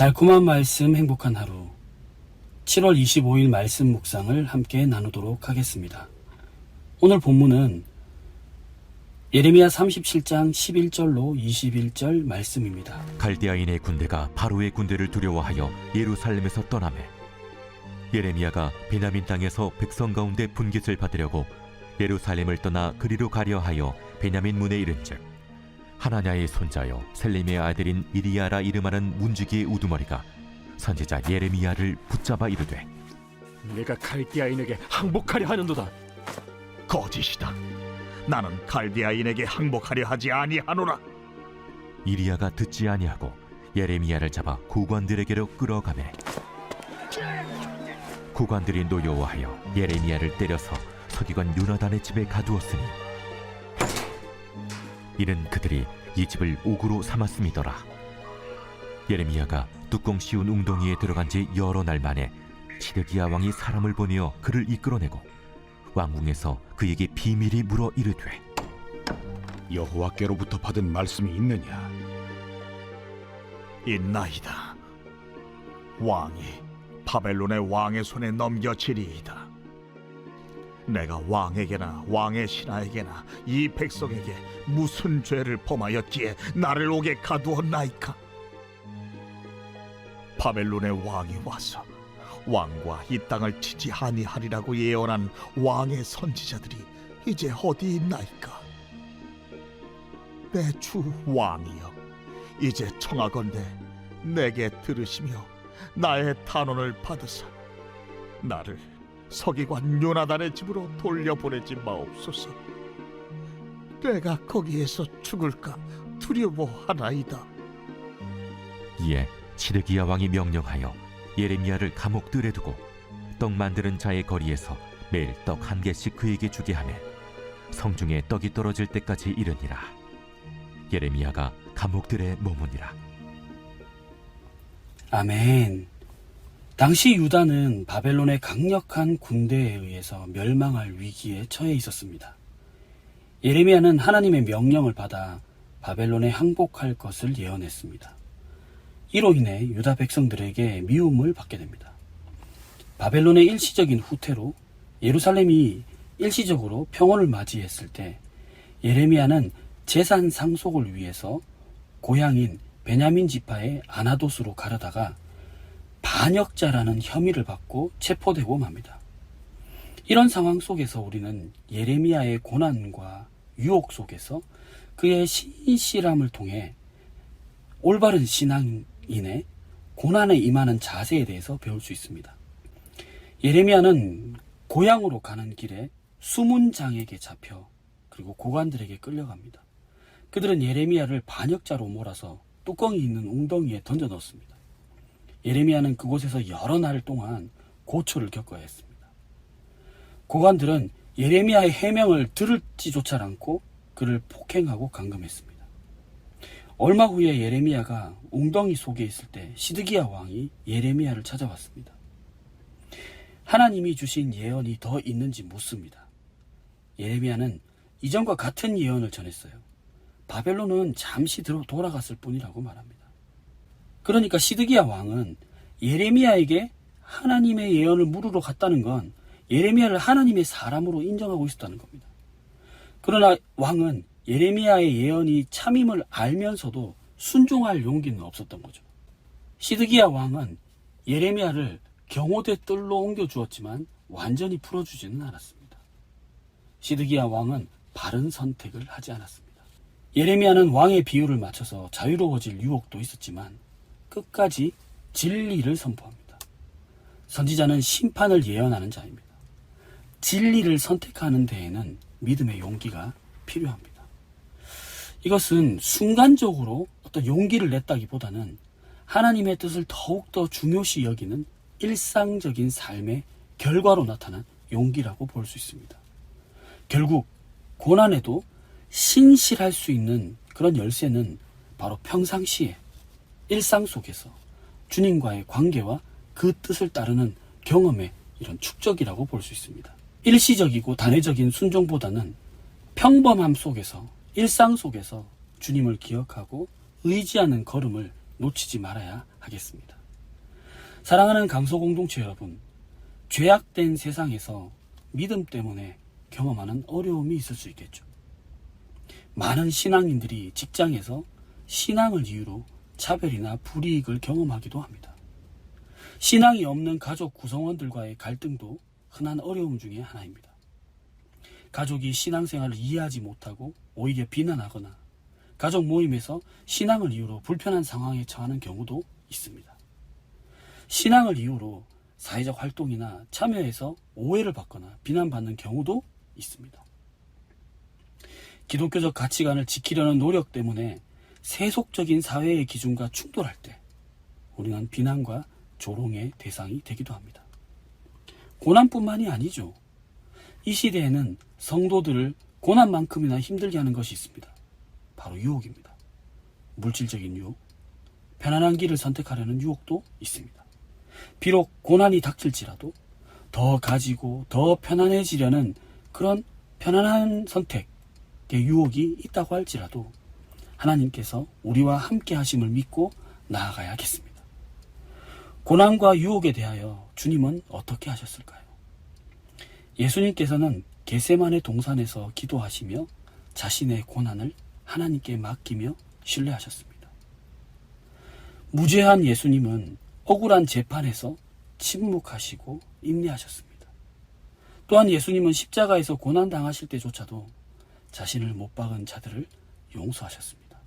달콤한 말씀 행복한 하루 7월 25일 말씀 묵상을 함께 나누도록 하겠습니다. 오늘 본문은 예레미야 37장 11절로 21절 말씀입니다. 갈대아인의 군대가 바로의 군대를 두려워하여 예루살렘에서 떠나매 예레미야가 베냐민 땅에서 백성 가운데 분깃을 받으려고 예루살렘을 떠나 그리로 가려 하여 베냐민 문에 이른즉 하나냐의 손자여 셀림의 아들인 이리야라 이름하는 문지기의 우두머리가 선지자 예레미야를 붙잡아 이르되 내가 갈대아인에게 항복하려 하는도다. 거짓이다. 나는 갈대아인에게 항복하려 하지 아니하노라. 이리야가 듣지 아니하고 예레미야를 잡아 구관들에게로 끌어가매 구관들이 노여워하여 예레미야를 때려서 서기관 요나단의 집에 가두었으니 이는 그들이 이 집을 옥으로 삼았음이더라. 예레미야가 뚜껑 씌운 웅덩이에 들어간 지 여러 날 만에 시드기야 왕이 사람을 보내어 그를 이끌어내고 왕궁에서 그에게 비밀이 물어 이르되 여호와께로부터 받은 말씀이 있느냐? 있나이다. 왕이 바벨론의 왕의 손에 넘겨지리이다. 내가 왕에게나 왕의 신하에게나 이 백성에게 무슨 죄를 범하였기에 나를 옥에 가두었나이까? 바벨론의 왕이 와서 왕과 이 땅을 치지 아니하리라고 예언한 왕의 선지자들이 이제 어디 있나이까? 내 주 왕이여, 이제 청하건대 내게 들으시며 나의 탄원을 받으사 나를 서기관 요나단의 집으로 돌려보내지 마옵소서. 내가 거기에서 죽을까 두려워하나이다. 이에 시드기야 왕이 명령하여 예레미야를 감옥들에 두고 떡 만드는 자의 거리에서 매일 떡 한 개씩 그에게 주게 하며 성중에 떡이 떨어질 때까지 이르니라. 예레미야가 감옥들에 머무니라. 아멘. 당시 유다는 바벨론의 강력한 군대에 의해서 멸망할 위기에 처해 있었습니다. 예레미야는 하나님의 명령을 받아 바벨론에 항복할 것을 예언했습니다. 이로 인해 유다 백성들에게 미움을 받게 됩니다. 바벨론의 일시적인 후퇴로 예루살렘이 일시적으로 평온을 맞이했을 때 예레미야는 재산 상속을 위해서 고향인 베냐민 지파의 아나돗으로 가려다가 반역자라는 혐의를 받고 체포되고 맙니다. 이런 상황 속에서 우리는 예레미야의 고난과 유혹 속에서 그의 신실함을 통해 올바른 신앙인의 고난에 임하는 자세에 대해서 배울 수 있습니다. 예레미야는 고향으로 가는 길에 수문장에게 잡혀 그리고 고관들에게 끌려갑니다. 그들은 예레미야를 반역자로 몰아서 뚜껑이 있는 웅덩이에 던져 넣었습니다. 예레미야는 그곳에서 여러 날 동안 고초를 겪어야 했습니다. 고관들은 예레미야의 해명을 들을지조차 않고 그를 폭행하고 감금했습니다. 얼마 후에 예레미야가 웅덩이 속에 있을 때 시드기야 왕이 예레미야를 찾아왔습니다. 하나님이 주신 예언이 더 있는지 묻습니다. 예레미야는 이전과 같은 예언을 전했어요. 바벨론은 잠시 돌아갔을 뿐이라고 말합니다. 그러니까 시드기야 왕은 예레미야에게 하나님의 예언을 물으러 갔다는 건 예레미야를 하나님의 사람으로 인정하고 있었다는 겁니다. 그러나 왕은 예레미야의 예언이 참임을 알면서도 순종할 용기는 없었던 거죠. 시드기야 왕은 예레미야를 경호대 뜰로 옮겨주었지만 완전히 풀어주지는 않았습니다. 시드기야 왕은 바른 선택을 하지 않았습니다. 예레미야는 왕의 비유를 맞춰서 자유로워질 유혹도 있었지만 끝까지 진리를 선포합니다. 선지자는 심판을 예언하는 자입니다. 진리를 선택하는 데에는 믿음의 용기가 필요합니다. 이것은 순간적으로 어떤 용기를 냈다기보다는 하나님의 뜻을 더욱더 중요시 여기는 일상적인 삶의 결과로 나타난 용기라고 볼 수 있습니다. 결국 고난에도 신실할 수 있는 그런 열쇠는 바로 평상시에 일상 속에서 주님과의 관계와 그 뜻을 따르는 경험의 이런 축적이라고 볼 수 있습니다. 일시적이고 단회적인 순종보다는 평범함 속에서 일상 속에서 주님을 기억하고 의지하는 걸음을 놓치지 말아야 하겠습니다. 사랑하는 강소 공동체 여러분, 죄악된 세상에서 믿음 때문에 경험하는 어려움이 있을 수 있겠죠. 많은 신앙인들이 직장에서 신앙을 이유로 차별이나 불이익을 경험하기도 합니다. 신앙이 없는 가족 구성원들과의 갈등도 흔한 어려움 중에 하나입니다. 가족이 신앙생활을 이해하지 못하고 오히려 비난하거나 가족 모임에서 신앙을 이유로 불편한 상황에 처하는 경우도 있습니다. 신앙을 이유로 사회적 활동이나 참여에서 오해를 받거나 비난받는 경우도 있습니다. 기독교적 가치관을 지키려는 노력 때문에 세속적인 사회의 기준과 충돌할 때 우리는 비난과 조롱의 대상이 되기도 합니다. 고난뿐만이 아니죠. 이 시대에는 성도들을 고난만큼이나 힘들게 하는 것이 있습니다. 바로 유혹입니다. 물질적인 유혹, 편안한 길을 선택하려는 유혹도 있습니다. 비록 고난이 닥칠지라도 더 가지고 더 편안해지려는 그런 편안한 선택의 유혹이 있다고 할지라도 하나님께서 우리와 함께 하심을 믿고 나아가야겠습니다. 고난과 유혹에 대하여 주님은 어떻게 하셨을까요? 예수님께서는 겟세마네 동산에서 기도하시며 자신의 고난을 하나님께 맡기며 신뢰하셨습니다. 무죄한 예수님은 억울한 재판에서 침묵하시고 인내하셨습니다. 또한 예수님은 십자가에서 고난당하실 때조차도 자신을 못 박은 자들을 용서하셨습니다.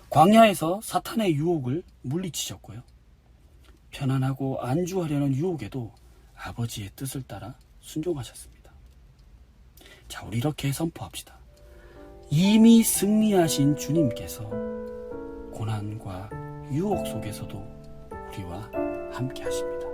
광야에서 사탄의 유혹을 물리치셨고요. 편안하고 안주하려는 유혹에도 아버지의 뜻을 따라 순종하셨습니다. 자, 우리 이렇게 선포합시다. 이미 승리하신 주님께서 고난과 유혹 속에서도 우리와 함께 하십니다.